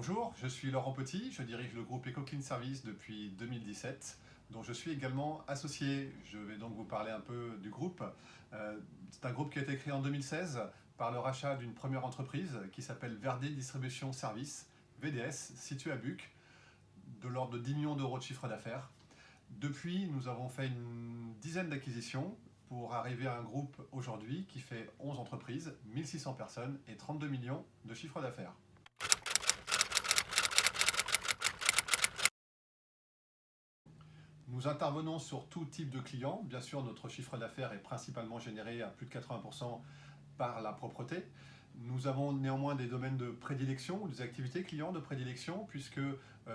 Bonjour, je suis Laurent Petit, je dirige le groupe EcoClean Service depuis 2017, dont je suis également associé. Je vais donc vous parler un peu du groupe. C'est un groupe qui a été créé en 2016 par le rachat d'une première entreprise qui s'appelle Verdet Distribution Service, VDS, située à Buc, de l'ordre de 10 millions d'euros de chiffre d'affaires. Depuis, nous avons fait une dizaine d'acquisitions pour arriver à un groupe aujourd'hui qui fait 11 entreprises, 1600 personnes et 32 millions de chiffre d'affaires. Nous intervenons sur tout type de clients. Bien sûr, notre chiffre d'affaires est principalement généré à plus de 80% par la propreté. Nous avons néanmoins des domaines de prédilection, des activités clients de prédilection, puisque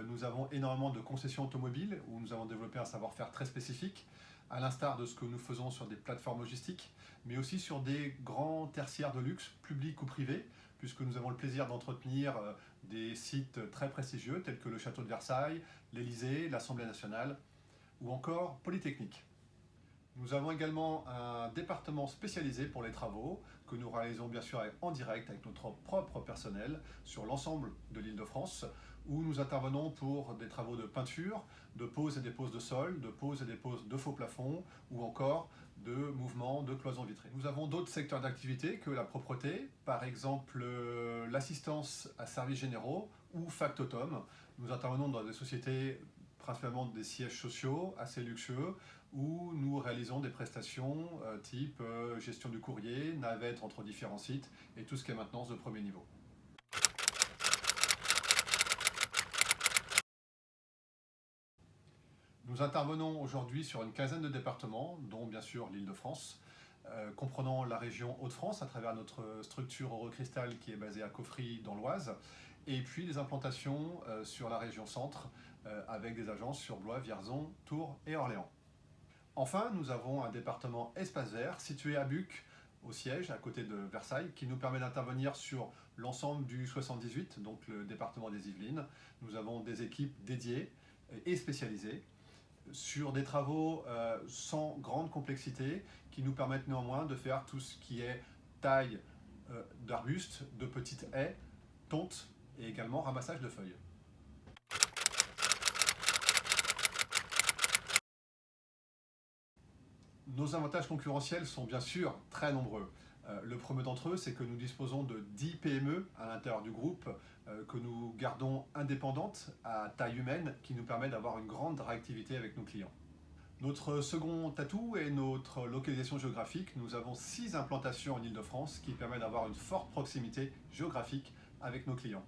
nous avons énormément de concessions automobiles où nous avons développé un savoir-faire très spécifique, à l'instar de ce que nous faisons sur des plateformes logistiques, mais aussi sur des grands tertiaires de luxe, publics ou privés, puisque nous avons le plaisir d'entretenir des sites très prestigieux tels que le Château de Versailles, l'Élysée, l'Assemblée nationale, ou encore Polytechnique. Nous avons également un département spécialisé pour les travaux que nous réalisons bien sûr en direct avec notre propre personnel sur l'ensemble de l'Île-de-France où nous intervenons pour des travaux de peinture, de pose et dépose de sol, de pose et dépose de faux plafonds ou encore de mouvements de cloisons vitrées. Nous avons d'autres secteurs d'activité que la propreté, par exemple l'assistance à services généraux ou factotum. Nous intervenons dans des sociétés principalement des sièges sociaux assez luxueux où nous réalisons des prestations type gestion du courrier, navette entre différents sites et tout ce qui est maintenance de premier niveau. Nous intervenons aujourd'hui sur une quinzaine de départements, dont bien sûr l'Île-de-France, comprenant la région Hauts-de-France à travers notre structure Eurocristal qui est basée à Coffry dans l'Oise, et puis des implantations sur la région Centre avec des agences sur Blois, Vierzon, Tours et Orléans. Enfin, nous avons un département espace vert situé à Buc, au siège, à côté de Versailles, qui nous permet d'intervenir sur l'ensemble du 78, donc le département des Yvelines. Nous avons des équipes dédiées et spécialisées sur des travaux sans grande complexité qui nous permettent néanmoins de faire tout ce qui est taille d'arbustes, de petites haies, tonte et également ramassage de feuilles. Nos avantages concurrentiels sont bien sûr très nombreux. Le premier d'entre eux, c'est que nous disposons de 10 PME à l'intérieur du groupe que nous gardons indépendantes à taille humaine qui nous permet d'avoir une grande réactivité avec nos clients. Notre second atout est notre localisation géographique. Nous avons 6 implantations en Île-de-France qui permettent d'avoir une forte proximité géographique avec nos clients.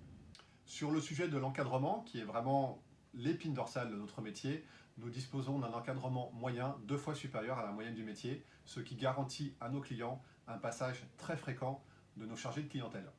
Sur le sujet de l'encadrement, qui est vraiment l'épine dorsale de notre métier, nous disposons d'un encadrement moyen 2 fois supérieur à la moyenne du métier, ce qui garantit à nos clients un passage très fréquent de nos chargés de clientèle.